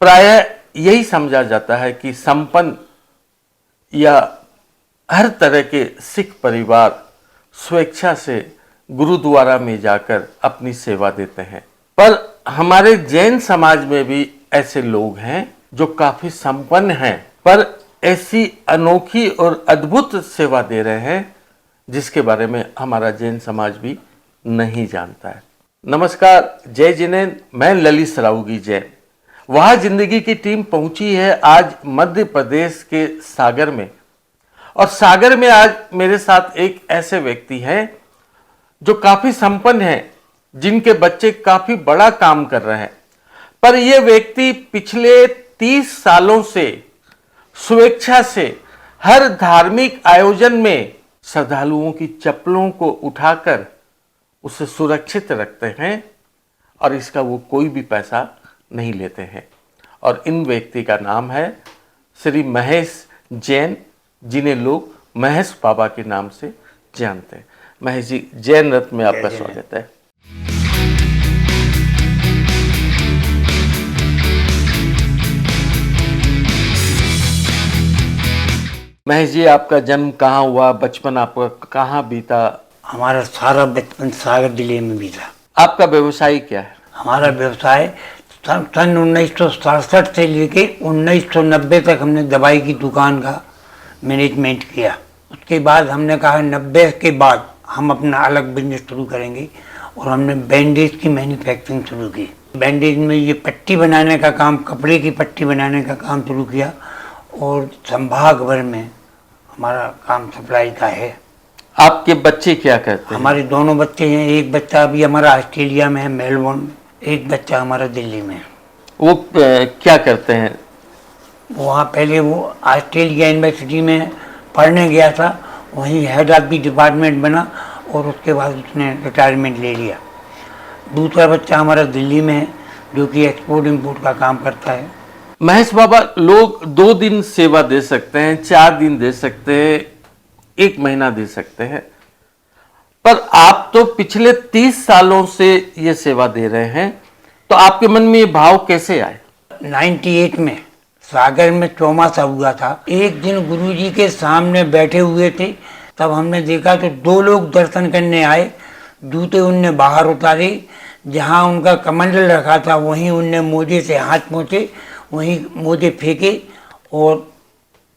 प्रायः यही समझा जाता है कि संपन्न या हर तरह के सिख परिवार स्वेच्छा से गुरुद्वारा में जाकर अपनी सेवा देते हैं, पर हमारे जैन समाज में भी ऐसे लोग हैं जो काफी संपन्न हैं, पर ऐसी अनोखी और अद्भुत सेवा दे रहे हैं जिसके बारे में हमारा जैन समाज भी नहीं जानता है। नमस्कार, जय जिनेन्द्र, मैं ललित सराउगी जैन। वहाँ जिंदगी की टीम पहुंची है आज मध्य प्रदेश के सागर में, और सागर में आज मेरे साथ एक ऐसे व्यक्ति हैं जो काफी संपन्न हैं, जिनके बच्चे काफी बड़ा काम कर रहे हैं, पर यह व्यक्ति पिछले 30 सालों से स्वेच्छा से हर धार्मिक आयोजन में श्रद्धालुओं की चप्पलों को उठाकर उसे सुरक्षित रखते हैं और इसका वो कोई भी पैसा नहीं लेते हैं। और इन व्यक्ति का नाम है श्री महेश जैन, जिन्हें लोग महेश बाबा के नाम से जानते हैं। महेश जी, जैन रथ में आपका स्वागत है। महेश जी, आपका जन्म कहाँ हुआ, बचपन आपका कहाँ बीता? हमारा सारा बचपन सागर जिले में बीता। आपका व्यवसाय क्या है? हमारा व्यवसाय सन 1967 से लेके 1990 तक हमने दवाई की दुकान का मैनेजमेंट किया। उसके बाद हमने कहा 90 के बाद हम अपना अलग बिजनेस शुरू करेंगे, और हमने बैंडेज की मैन्युफैक्चरिंग शुरू की। बैंडेज में ये पट्टी बनाने का काम, कपड़े की पट्टी बनाने का काम शुरू किया, और संभाग भर में हमारा काम सप्लाई का है। आपके बच्चे क्या करते हैं? हमारे दोनों बच्चे हैं। एक बच्चा अभी हमारा ऑस्ट्रेलिया में है, मेलबोर्न में। एक बच्चा हमारा दिल्ली में है। वो क्या करते हैं? वहाँ पहले वो ऑस्ट्रेलिया यूनिवर्सिटी में पढ़ने गया था, वहीं हेड ऑफ द डिपार्टमेंट बना, और उसके बाद उसने रिटायरमेंट ले लिया। दूसरा बच्चा हमारा दिल्ली में है, जो कि एक्सपोर्ट इम्पोर्ट का काम करता है। महेश बाबा, लोग 2 दिन सेवा दे सकते हैं, 4 दिन दे सकते हैं, 1 महीना दे सकते हैं, पर आप तो पिछले 30 सालों से ये सेवा दे रहे हैं, तो आपके मन में ये भाव कैसे आए? 98 में सागर में चौमासा हुआ था। एक दिन गुरुजी के सामने बैठे हुए थे, तब हमने देखा तो 2 लोग दर्शन करने आए। जूते उनने बाहर उतारे, जहाँ उनका कमंडल रखा था वहीं उनने मोजे से हाथ पोंछे, वहीं मोजे फेंके और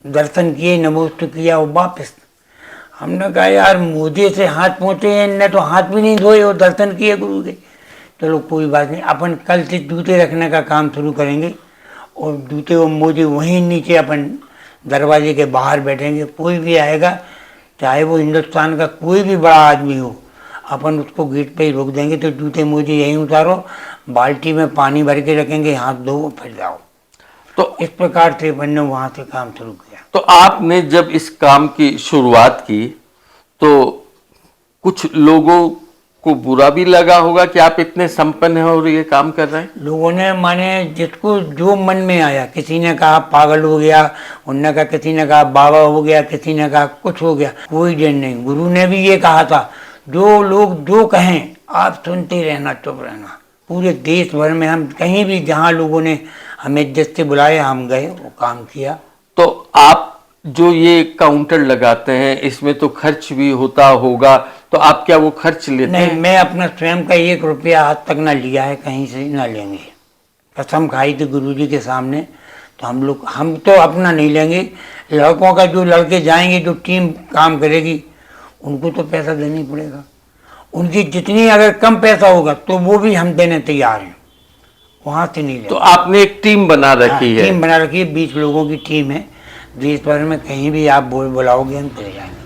दर्शन किए, नमोस्तु किया और वापस। हमने कहा यार, मोजे से हाथ पोंछे हैं, इनने तो हाथ भी नहीं धोए और दर्शन किए गुरु के। चलो कोई बात नहीं, अपन कल से जूते रखने का काम शुरू करेंगे, और जूते और मोजे वहीं नीचे अपन दरवाजे के बाहर बैठेंगे। कोई भी आएगा, चाहे वो हिंदुस्तान का कोई भी बड़ा आदमी हो, अपन उसको गेट पे ही रोक देंगे। तो जूते मोजे यहीं उतारो, बाल्टी में पानी भर के रखेंगे, हाथ धो फिर जाओ। तो इस प्रकार से अपन ने वहाँ से काम शुरू किया। तो आपने जब इस काम की शुरुआत की तो कुछ लोगों को बुरा भी लगा होगा कि आप इतने संपन्न हैं और ये काम कर रहे हैं? लोगों ने, माने जिसको जो मन में आया, किसी ने कहा पागल हो गया, उनने कहा, किसी ने कहा बाबा हो गया, किसी ने कहा कुछ हो गया, कोई डर नहीं। गुरु ने भी ये कहा था, जो लोग जो कहें आप सुनते रहना, चुप रहना। पूरे देश भर में हम कहीं भी जहाँ लोगों ने हमें इज्जत से बुलाया, हम गए, वो काम किया। तो आप जो ये काउंटर लगाते हैं, इसमें तो खर्च भी होता होगा, तो आप क्या वो खर्च लेते हैं? नहीं, मैं अपना स्वयं का 1 रुपया आज तक ना लिया है, कहीं से ना लेंगे। कसम खाई थी गुरुजी के सामने, तो हम तो अपना नहीं लेंगे। लड़कों का, जो लड़के जाएंगे, जो टीम काम करेगी, उनको तो पैसा देना ही पड़ेगा। उनकी जितनी अगर कम पैसा होगा तो वो भी हम देने तैयार हैं, वहाँ से नहीं लेंगे। तो आपने एक टीम बना रखी है? टीम बना रखी है, 20 लोगों की टीम है। देश भर में कहीं भी आप बुलाओगे, हम चले जाएंगे।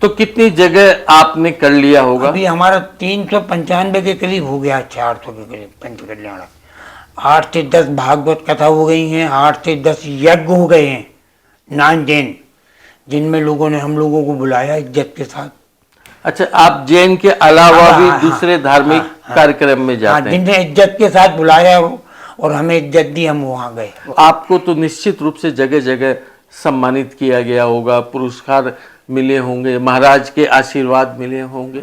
तो कितनी जगह आपने कर लिया होगा? अभी हमारा 395 के करीब हो गया, 400 के करीब पंचकल्याण। 8 से 10 भागवत कथा हो गई हैं, 8 से 10 यज्ञ हो गए हैं नॉन जैन, जिनमें लोगों ने हम लोगों को बुलाया इज्जत के साथ। अच्छा, आप जैन के अलावा भी दूसरे धार्मिक कार्यक्रम में जाते हैं? जिन्हें इज्जत के साथ बुलाया और हमें इज्जत दी, हम वहाँ गए। आपको तो निश्चित रूप से जगह जगह सम्मानित किया गया होगा, पुरस्कार मिले होंगे, महाराज के आशीर्वाद मिले होंगे?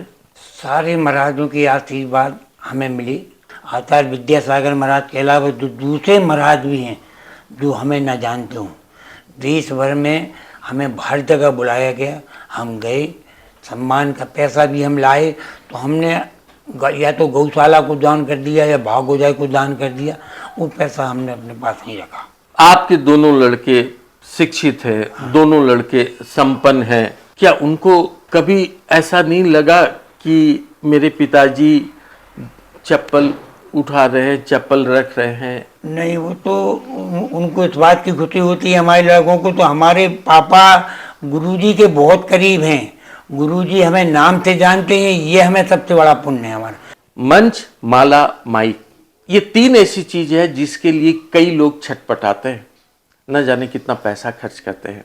सारे महाराजों के आशीर्वाद हमें मिले। आचार्य विद्यासागर महाराज के अलावा जो दूसरे महाराज भी हैं, जो हमें न जानते हों। देश भर में हमें हर जगह बुलाया गया, हम गए, सम्मान का पैसा भी हम लाए, तो हमने या तो गौशाला को दान कर दिया या भागोजाय को दान कर दिया, वो पैसा हमने अपने पास नहीं रखा। आपके दोनों लड़के शिक्षित हैं, दोनों लड़के संपन्न हैं, क्या उनको कभी ऐसा नहीं लगा कि मेरे पिताजी चप्पल उठा रहे हैं, चप्पल रख रहे हैं? नहीं, वो तो उनको इस बात की खुशी होती है हमारे लड़कों को, तो हमारे पापा गुरुजी के बहुत करीब हैं, गुरुजी हमें नाम से जानते हैं, ये हमें सबसे बड़ा पुण्य है हमारा। मंच, माला, माइक, ये तीन ऐसी चीज है जिसके लिए कई लोग छटपटाते हैं, न जाने कितना पैसा खर्च करते हैं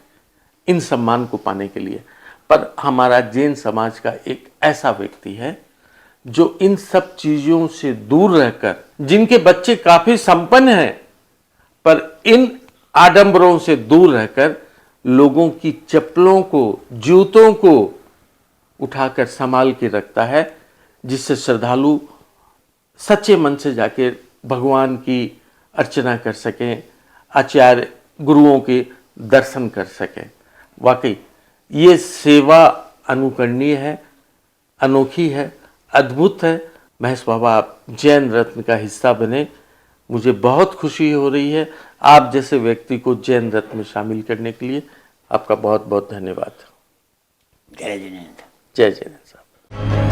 इन सम्मान को पाने के लिए। पर हमारा जैन समाज का एक ऐसा व्यक्ति है जो इन सब चीजों से दूर रहकर, जिनके बच्चे काफी संपन्न हैं पर इन आडंबरों से दूर रहकर लोगों की चप्पलों को, जूतों को उठाकर संभाल के रखता है, जिससे श्रद्धालु सच्चे मन से जाके भगवान की अर्चना कर सकें, आचार्य गुरुओं के दर्शन कर सकें। वाकई ये सेवा अनुकरणीय है, अनोखी है, अद्भुत है। महेश बाबा, आप जैन रत्न का हिस्सा बने, मुझे बहुत खुशी हो रही है। आप जैसे व्यक्ति को जैन रत्न में शामिल करने के लिए आपका बहुत बहुत धन्यवाद। जय जिनेंद्र। जय जैन साहब।